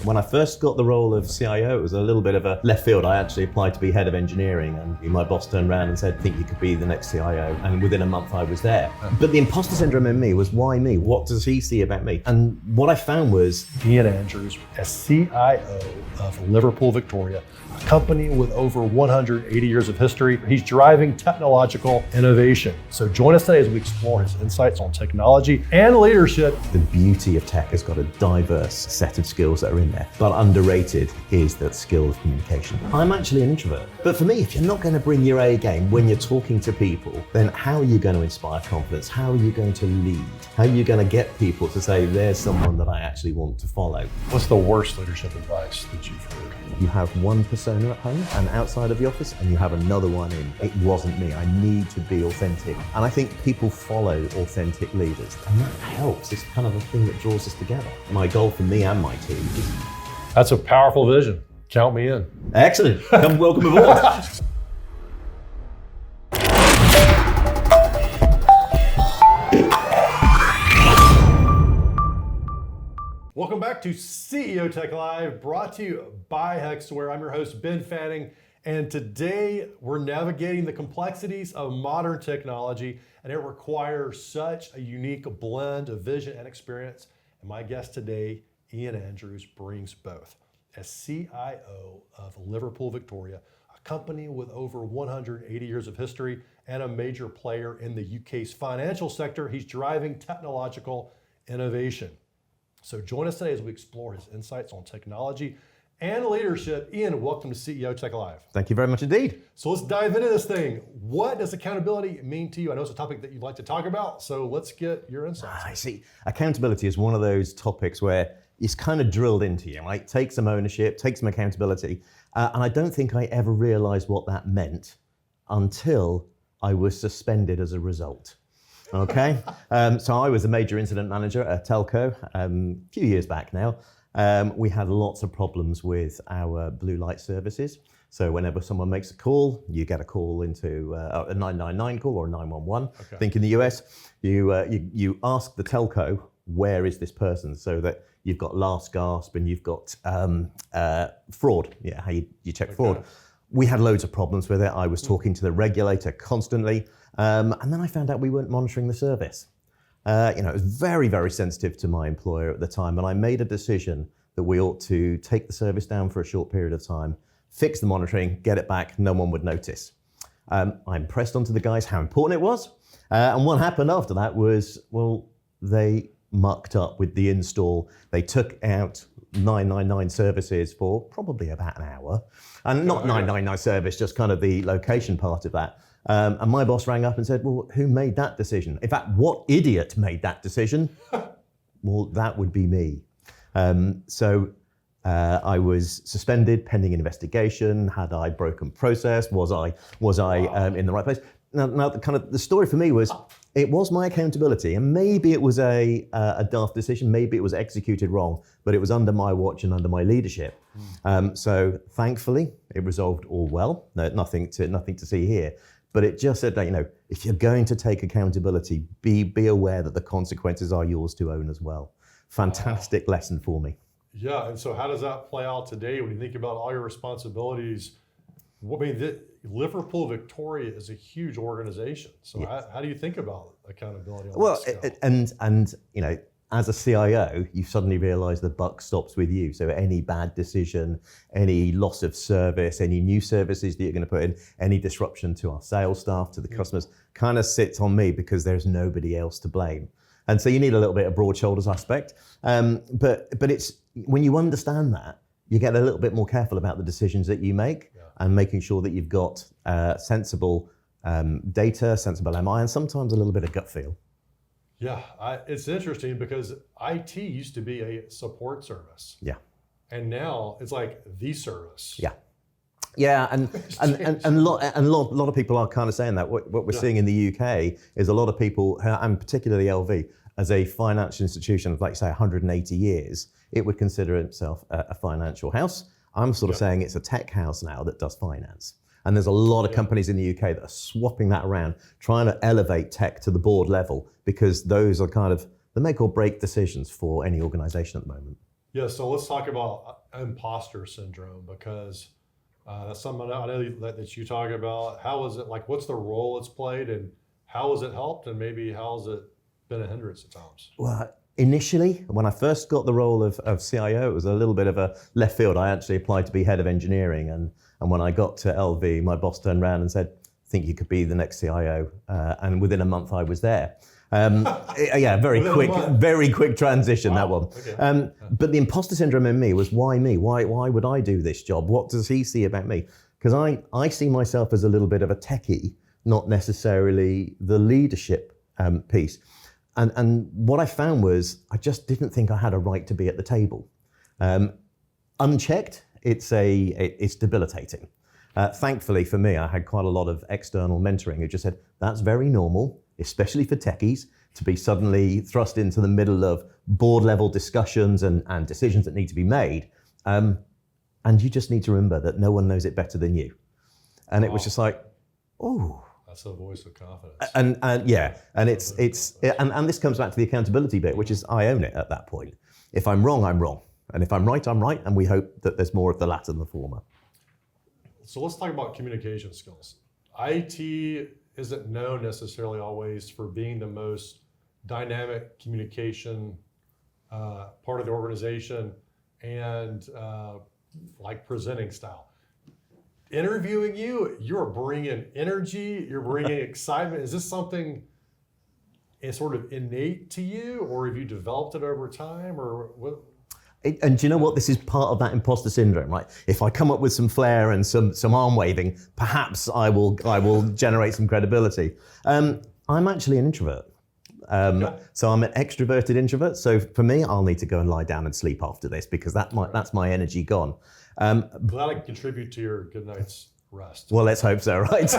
When I first got the role of CIO, it was a little bit of a left field. I actually applied to be head of engineering, and my boss turned around and said, think you could be the next CIO. And within a month I was there. But the imposter syndrome in me was, why me? What does he see about me? And what I found was Ian Andrews, as CIO of Liverpool Victoria, a company with over 180 years of history. He's driving technological innovation. So join us today as we explore his insights on technology and leadership. the beauty of tech has got a diverse set of skills that are in there, but underrated is that skill of communication. I'm actually an introvert, but for me, if you're not going to bring your A game when you're talking to people, then how are you going to inspire confidence? How are you going to lead? How are you going to get people to say, there's someone that I actually want to follow? What's the worst leadership advice that you've heard? You have one persona at home and outside of the office, and you have another one in. It wasn't me. I need to be authentic. And I think people follow authentic leaders, and that helps. It's kind of a thing that draws us together. My goal for me and my team is... That's a powerful vision. Count me in. Excellent. Come, welcome aboard. Welcome back to CEO Tech Live, brought to you by Hexaware. I'm your host, Ben Fanning, and today we're navigating the complexities of modern technology, and it requires such a unique blend of vision and experience. And my guest today, Ian Andrews, brings both. As CIO of Liverpool Victoria, a company with over 180 years of history and a major player in the UK's financial sector, he's driving technological innovation. So join us today as we explore his insights on technology and leadership. Ian, welcome to CEO Tech Live. Thank you very much indeed. So let's dive into this thing. What does accountability mean to you? I know it's a topic that you'd like to talk about, so let's get your insights. I see. Accountability is one of those topics where it's kind of drilled into you, right? Take some ownership, take some accountability. And I don't think I ever realized what that meant until I was suspended as a result. Okay, so I was a major incident manager at a telco a few years back now. We had lots of problems with our blue light services. So whenever someone makes a call, you get a call into a 999 call or a 911. Okay. I think in the US, you ask the telco, where is this person? So that you've got last gasp and you've got fraud. Yeah, how you check fraud. We had loads of problems with it. I was talking to the regulator constantly. And then I found out we weren't monitoring the service. It was very, very sensitive to my employer at the time. And I made a decision that we ought to take the service down for a short period of time, fix the monitoring, get it back, no one would notice. I impressed onto the guys how important it was. And what happened after that was, well, they mucked up with the install. They took out 999 services for probably about an hour. And not 999 service, just kind of the location part of that. And my boss rang up and said, well, who made that decision? In fact, what idiot made that decision? Well, that would be me. So I was suspended pending investigation. Had I broken process? Was I in the right place? Now the story for me was, it was my accountability, and maybe it was a daft decision, maybe it was executed wrong, but it was under my watch and under my leadership. So thankfully, it resolved all well. No, nothing to see here. But it just said that, if you're going to take accountability, be aware that the consequences are yours to own as well. Fantastic lesson for me. Yeah, and so how does that play out today when you think about all your responsibilities? Liverpool Victoria is a huge organization. So yes. How do you think about accountability on that scale? As a CIO, you suddenly realize the buck stops with you. So any bad decision, any loss of service, any new services that you're going to put in, any disruption to our sales staff, to the customers, kind of sits on me because there's nobody else to blame. And so you need a little bit of broad shoulders aspect. But it's when you understand that, you get a little bit more careful about the decisions that you make and making sure that you've got sensible data, sensible MI, and sometimes a little bit of gut feel. Yeah, it's interesting because IT used to be a support service. Yeah. And now it's like the service. Yeah. Yeah, and a lot of people are kind of saying that. What we're seeing in the UK is a lot of people, and particularly LV, as a financial institution of, like say, 180 years, it would consider itself a financial house. I'm sort of saying it's a tech house now that does finance. And there's a lot of companies in the UK that are swapping that around, trying to elevate tech to the board level, because those are kind of the make or break decisions for any organization at the moment. Yeah, so let's talk about imposter syndrome, because that's something I know that you talk about. How is it, like, what's the role it's played, and how has it helped, and maybe how has it been a hindrance at times? Well, initially, when I first got the role of CIO, it was a little bit of a left field. I actually applied to be head of engineering, and when I got to LV, my boss turned around and said, "I think you could be the next CIO," and within a month I was there. Yeah, very quick transition. Wow. That one. Okay. But the imposter syndrome in me was, why me? Why would I do this job? What does he see about me? Because I see myself as a little bit of a techie, not necessarily the leadership piece. And what I found was I just didn't think I had a right to be at the table. Unchecked, it's debilitating. Thankfully for me, I had quite a lot of external mentoring who just said, that's very normal, especially for techies, to be suddenly thrust into the middle of board level discussions and decisions that need to be made. And you just need to remember that no one knows it better than you. And it was just like, oh. That's a voice of confidence. And this comes back to the accountability bit, which is I own it at that point. If I'm wrong, I'm wrong. And if I'm right, I'm right. And we hope that there's more of the latter than the former. So let's talk about communication skills. IT isn't known necessarily always for being the most dynamic communication part of the organization and like presenting style. Interviewing you're bringing energy, you're bringing excitement. Is this something is sort of innate to you, or have you developed it over time, or what? And do you know what? This is part of that imposter syndrome, right? If I come up with some flair and some arm waving, perhaps I will generate some credibility. I'm actually an introvert. So I'm an extroverted introvert. So for me, I'll need to go and lie down and sleep after this, because that's my energy gone. Glad I can contribute to your good night's rest. Well, let's hope so, right?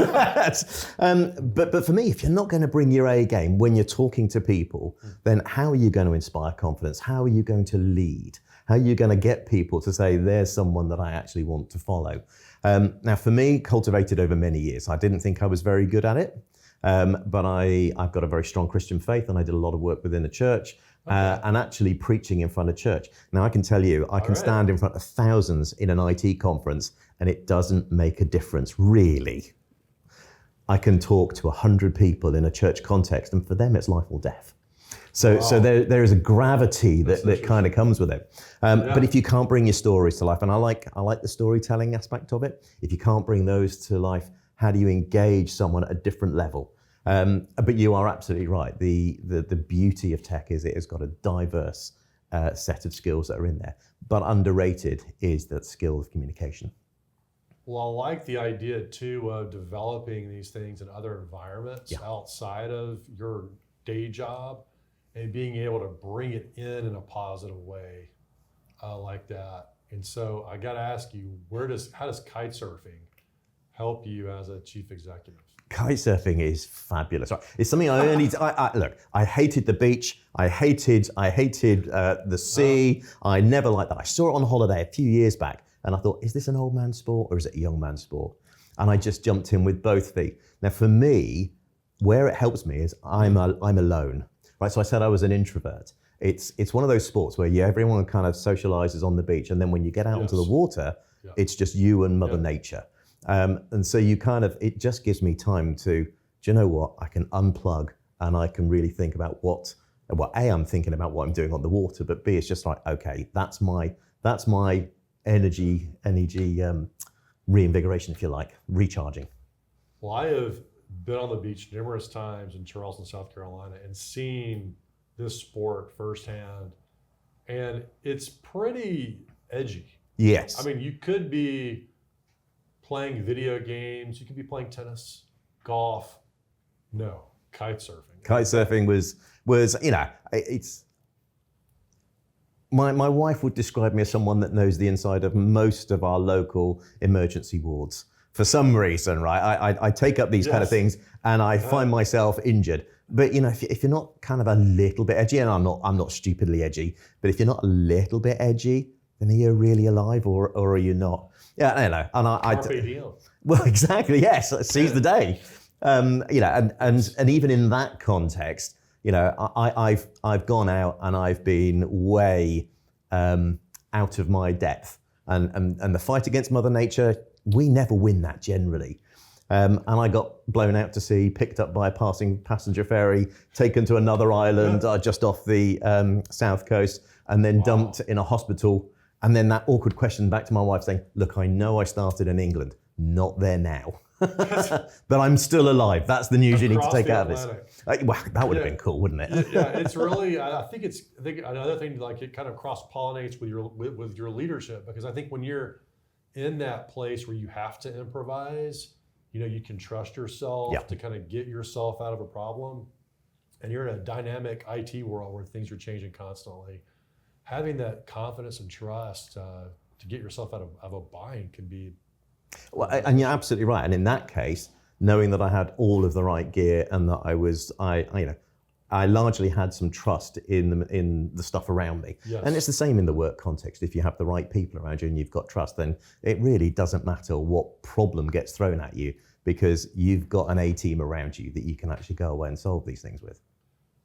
But for me, if you're not going to bring your A game when you're talking to people, then how are you going to inspire confidence? How are you going to lead? How are you going to get people to say, there's someone that I actually want to follow? Now, for me, cultivated over many years. I didn't think I was very good at it, but I've got a very strong Christian faith, and I did a lot of work within the church. And actually preaching in front of church. Now I can tell you, I can stand in front of thousands in an IT conference, and it doesn't make a difference, really. I can talk to 100 people in a church context, and for them it's life or death. So there is a gravity that kind of comes with it. But if you can't bring your stories to life, and I like the storytelling aspect of it, if you can't bring those to life, how do you engage someone at a different level? But you are absolutely right. The beauty of tech is it has got a diverse set of skills that are in there. But underrated is that skill of communication. Well, I like the idea too of developing these things in other environments outside of your day job, and being able to bring it in a positive way like that. And so I got to ask you, how does kite surfing help you as a chief executive? Kite surfing is fabulous. It's something I only look. I hated the beach. I hated the sea. I never liked that. I saw it on holiday a few years back, and I thought, is this an old man's sport or is it a young man's sport? And I just jumped in with both feet. Now, for me, where it helps me is I'm alone, right? So I said I was an introvert. It's one of those sports where everyone kind of socializes on the beach, and then when you get out into the water, it's just you and Mother Nature. And so it just gives me time to, do you know what? I can unplug, and I can really think about I'm thinking about what I'm doing on the water, but B, it's just like, okay, that's my energy reinvigoration, if you like, recharging. Well, I have been on the beach numerous times in Charleston, South Carolina, and seen this sport firsthand, and it's pretty edgy. Yes. I mean, you could be playing video games, you could be playing tennis, golf. No, kite surfing. Kite surfing was it's. My wife would describe me as someone that knows the inside of most of our local emergency wards. For some reason, right? I take up these kind of things, and I find myself injured. But if you're not kind of a little bit edgy, and I'm not stupidly edgy, but if you're not a little bit edgy, then are you really alive, or are you not? Yeah, I don't know. And Carpe diem. Well, exactly. Yes, seize the day. And even in that context, I've gone out and I've been way out of my depth. And the fight against Mother Nature, we never win that generally. And I got blown out to sea, picked up by a passing passenger ferry, taken to another island just off the south coast, and then dumped in a hospital. And then that awkward question back to my wife saying, look, I know I started in England, not there now. But I'm still alive. That's the news you need to take out of this. Well, that would have been cool, wouldn't it? Yeah, it's really, I think another thing, like it kind of cross-pollinates with your leadership, because I think when you're in that place where you have to improvise, you can trust yourself to kind of get yourself out of a problem, and you're in a dynamic IT world where things are changing constantly. Having that confidence and trust to get yourself out of a bind can be. Well, and you're absolutely right. And in that case, knowing that I had all of the right gear and that I largely had some trust in the stuff around me. Yes. And it's the same in the work context. If you have the right people around you and you've got trust, then it really doesn't matter what problem gets thrown at you, because you've got an A-team around you that you can actually go away and solve these things with.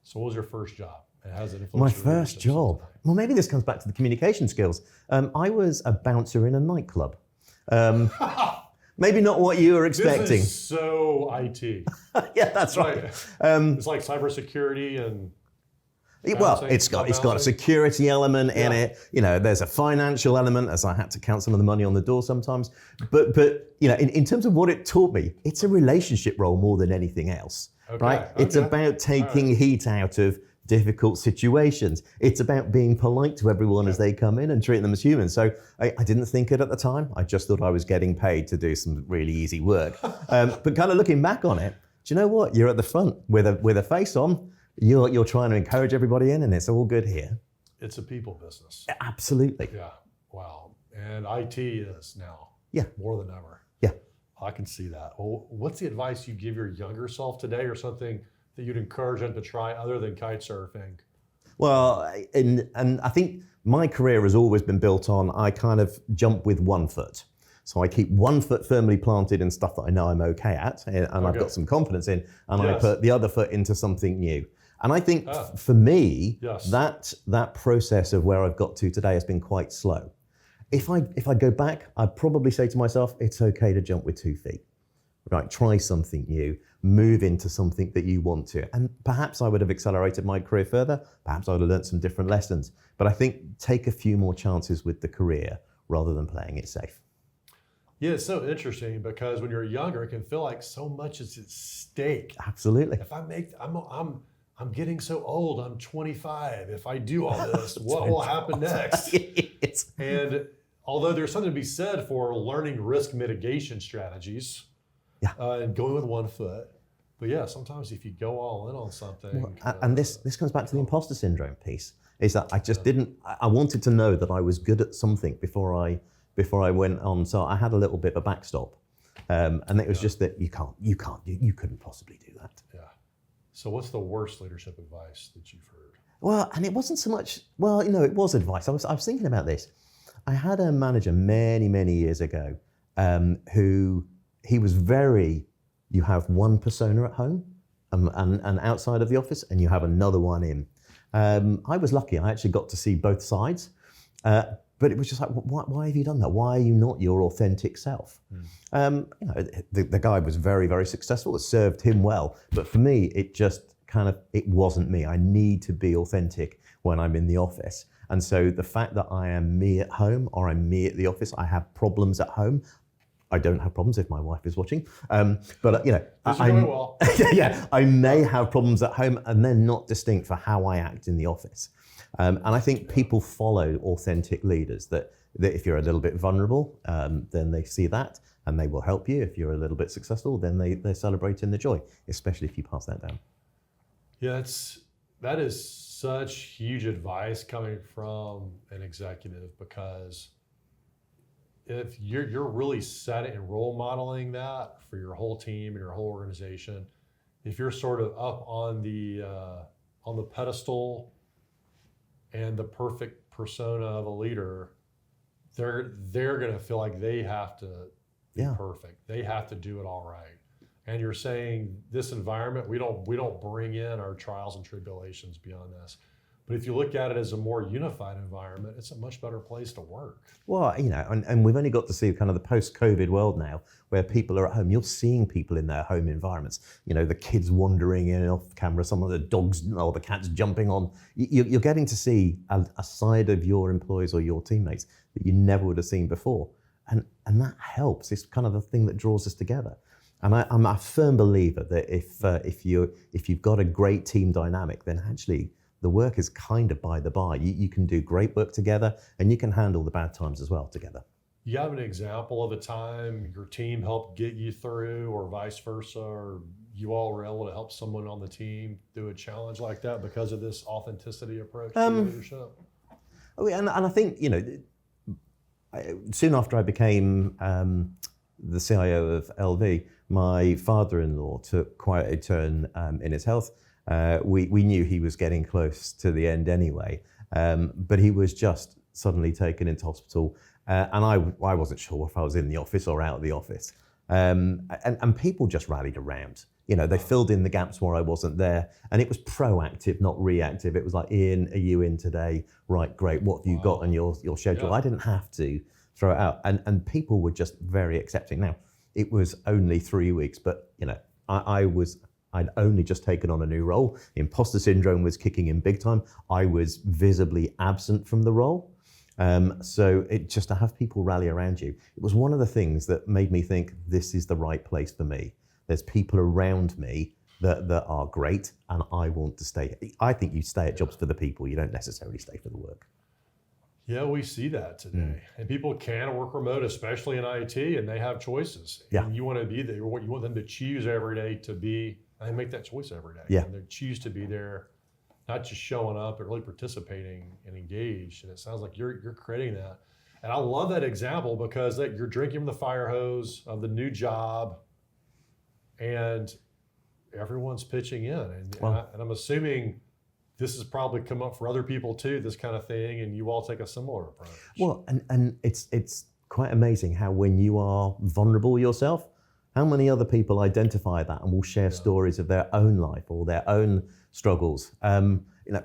So what was your first job? And how does it influence My your first leadership? job? Well, maybe this comes back to the communication skills. I was a bouncer in a nightclub. Maybe not what you were expecting. This is so IT. Yeah, that's right. It's like cybersecurity and. Well, it's got a security element in it. There's a financial element, as I had to count some of the money on the door sometimes. But in terms of what it taught me, it's a relationship role more than anything else, right? It's about taking heat out of difficult situations. It's about being polite to everyone as they come in and treating them as humans. So I didn't think it at the time. I just thought I was getting paid to do some really easy work. But kind of looking back on it, do you know what? You're at the front with a face on. You're trying to encourage everybody in, and it's all good here. It's a people business. Absolutely. Yeah. Wow. And IT is now more than ever. Yeah. I can see that. Well, what's the advice you give your younger self today, or something that you'd encourage them to try other than kite surfing? Well, and I think my career has always been built on, I kind of jump with one foot. So I keep one foot firmly planted in stuff that I know I'm okay at, and I've got some confidence in, and I put the other foot into something new. And I think for me, that process of where I've got to today has been quite slow. If I go back, I'd probably say to myself, it's okay to jump with 2 feet. Right, try something new, move into something that you want to. And perhaps I would have accelerated my career further, perhaps I would have learned some different lessons. But I think take a few more chances with the career rather than playing it safe. Yeah, it's so interesting, because when you're younger, it can feel like so much is at stake. Absolutely. If I'm getting so old, I'm 25. If I do all this, what will happen next? And although there's something to be said for learning risk mitigation strategies, and going with 1 foot, but sometimes if you go all in on something. And this comes back to the imposter syndrome piece, is that I just I wanted to know that I was good at something before I went on. So I had a little bit of a backstop, and it was just that you couldn't possibly do that. Yeah. So what's the worst leadership advice that you've heard? Well, and it wasn't so much, it was advice. I was thinking about this. I had a manager many, many years ago who, he was you have one persona at home and outside of the office, and you have another one in. I was lucky. I actually got to see both sides. But it was just like, why have you done that? Why are you not your authentic self? The guy was very, very successful. It served him well. But for me, it just it wasn't me. I need to be authentic when I'm in the office. And so the fact that I am me at home or I'm me at the office, I have problems at home. I don't have problems if my wife is watching. But I may have problems at home, and they're not distinct for how I act in the office. And I think people follow authentic leaders, that if you're a little bit vulnerable, then they see that and they will help you. If you're a little bit successful, then they celebrate in the joy, especially if you pass that down. Yeah, that is such huge advice coming from an executive, because if you're really setting and role modeling that for your whole team and your whole organization, if you're sort of up on the pedestal and the perfect persona of a leader, they're going to feel like they have to be perfect. They have to do it all right. And you're saying this environment, we don't bring in our trials and tribulations beyond this. But if you look at it as a more unified environment, it's a much better place to work. Well, and we've only got to see kind of the post-COVID world now, where people are at home. You're seeing people in their home environments. The kids wandering in and off camera, some of the dogs or the cats jumping on. You're getting to see a side of your employees or your teammates that you never would have seen before. And that helps. It's kind of the thing that draws us together. And I'm a firm believer that if you've got a great team dynamic, then actually the work is kind of by the by. You can do great work together, and you can handle the bad times as well together. You have an example of a time your team helped get you through, or vice versa, or you all were able to help someone on the team through a challenge like that because of this authenticity approach to leadership? And I think, soon after I became the CIO of LV, my father-in-law took quite a turn in his health. We knew he was getting close to the end anyway, but he was just suddenly taken into hospital, and I wasn't sure if I was in the office or out of the office. And people just rallied around. They filled in the gaps where I wasn't there, and it was proactive, not reactive. It was like, Ian, are you in today? Right, great. What have you got on your schedule? Yeah. I didn't have to throw it out, and people were just very accepting. Now, it was only 3 weeks, but I'd only just taken on a new role. Imposter syndrome was kicking in big time. I was visibly absent from the role. So just to have people rally around you, it was one of the things that made me think this is the right place for me. There's people around me that are great, and I want to stay. I think you stay at jobs for the people. You don't necessarily stay for the work. Yeah, we see that today. And people can work remote, especially in IT, and they have choices. Yeah. And you want to be there. You want them to choose every day to be, and make that choice every day. Yeah. And they choose to be there, not just showing up, but really participating and engaged. And it sounds like you're creating that. And I love that example because you're drinking from the fire hose of the new job, and everyone's pitching in. And I'm assuming this has probably come up for other people too, this kind of thing, and you all take a similar approach. Well, and it's quite amazing how when you are vulnerable yourself, how many other people identify that and will share stories of their own life or their own struggles.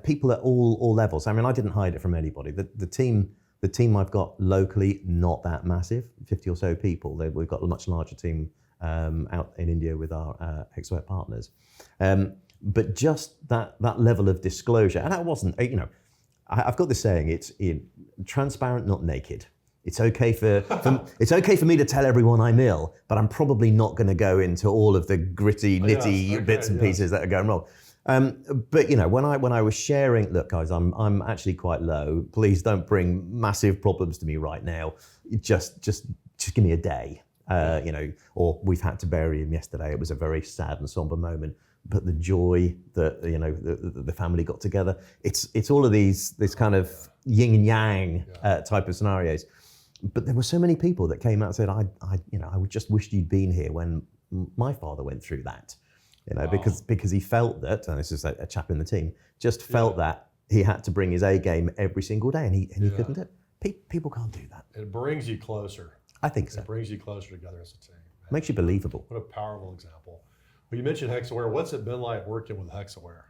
People at all levels. I mean, I didn't hide it from anybody. The team I've got locally, not that massive, 50 or so people. We've got a much larger team out in India with our Hexaware partners. But just that level of disclosure, and that wasn't, I've got this saying, it's transparent, not naked. It's okay it's okay for me to tell everyone I'm ill, but I'm probably not going to go into all of the gritty, nitty bits and pieces that are going wrong. But when I was sharing, look guys, I'm actually quite low. Please don't bring massive problems to me right now. Just give me a day. Or we've had to bury him yesterday. It was a very sad and somber moment. But the joy that the family got together, it's all of this kind of yin and yang type of scenarios. But there were so many people that came out and said, I would just wished you'd been here when my father went through that, because he felt that, and this is a chap in the team, just felt that he had to bring his A game every single day, and he couldn't do it. People can't do that. It brings you closer. I think so. It brings you closer together as a team. Makes you believable. What a powerful example. Well, you mentioned Hexaware. What's it been like working with Hexaware?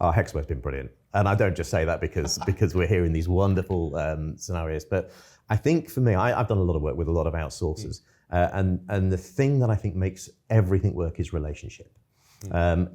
Oh, Hexaware's been brilliant. And I don't just say that because we're hearing these wonderful scenarios. But I think for me, I've done a lot of work with a lot of outsourcers. And the thing that I think makes everything work is relationship. I'm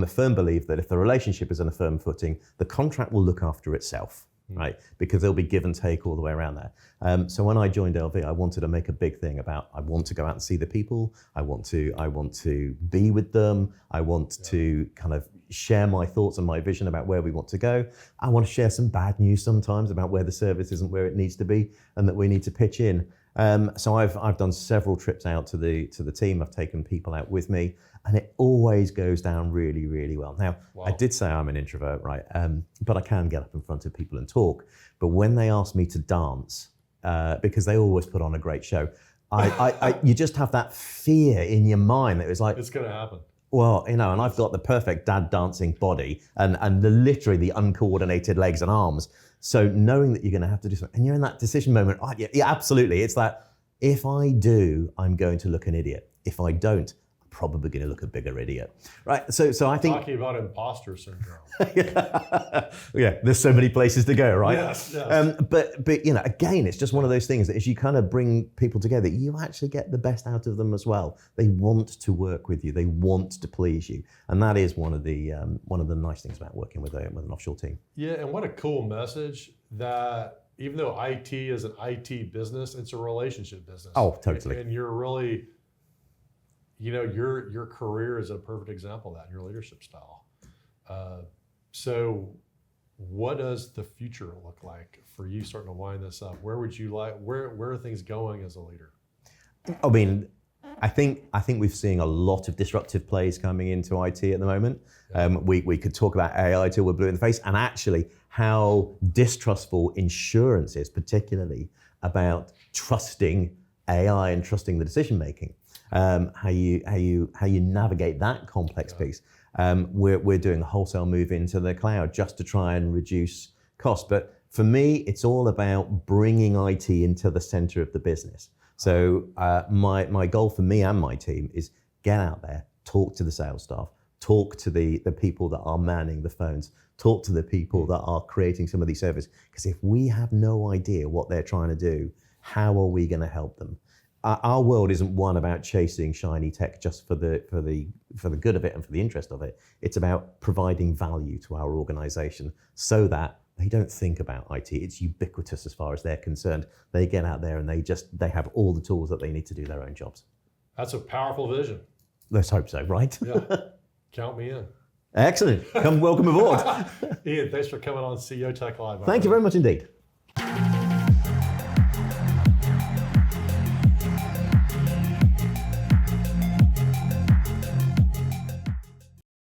a firm believer that if the relationship is on a firm footing, the contract will look after itself. Right, because there'll be give and take all the way around there. So when I joined LV, I wanted to make a big thing about I want to go out and see the people. I want to be with them. I want to kind of share my thoughts and my vision about where we want to go. I want to share some bad news sometimes about where the service isn't where it needs to be and that we need to pitch in. So I've done several trips out to the team. I've taken people out with me, and it always goes down really, really well. Now, I did say I'm an introvert, right? But I can get up in front of people and talk. But when they ask me to dance, because they always put on a great show, you just have that fear in your mind that it's like, it's going to happen. Well, and I've got the perfect dad dancing body and literally the uncoordinated legs and arms. So knowing that you're going to have to do something, and you're in that decision moment, yeah, absolutely. It's that if I do, I'm going to look an idiot. If I don't, I probably going to look a bigger idiot, right? So I think talking about imposter syndrome. Yeah, there's so many places to go, right? Yes. But again, it's just one of those things that as you kind of bring people together, you actually get the best out of them as well. They want to work with you. They want to please you, and that is one of the nice things about working with an offshore team. Yeah, and what a cool message that. Even though IT is an IT business, it's a relationship business. Oh, totally. And you're really, your career is a perfect example of that, your leadership style. So what does the future look like for you starting to wind this up? Where would you where are things going as a leader? I mean, I think we're seeing a lot of disruptive plays coming into IT at the moment. Yeah. We could talk about AI till we're blue in the face, and actually how distrustful insurance is, particularly about trusting AI and trusting the decision making. How you navigate that complex piece. We're doing a wholesale move into the cloud just to try and reduce costs. But for me, it's all about bringing IT into the center of the business. So my goal for me and my team is get out there, talk to the sales staff, talk to the people that are manning the phones, talk to the people that are creating some of these services. Because if we have no idea what they're trying to do, how are we going to help them? Our world isn't one about chasing shiny tech just for the good of it and for the interest of it. It's about providing value to our organization so that they don't think about IT. It's ubiquitous as far as they're concerned. They get out there and they have all the tools that they need to do their own jobs. That's a powerful vision. Let's hope so, right? Yeah. Count me in. Excellent. Welcome aboard. Ian, thanks for coming on CEO Tech Live. Thank you very much indeed.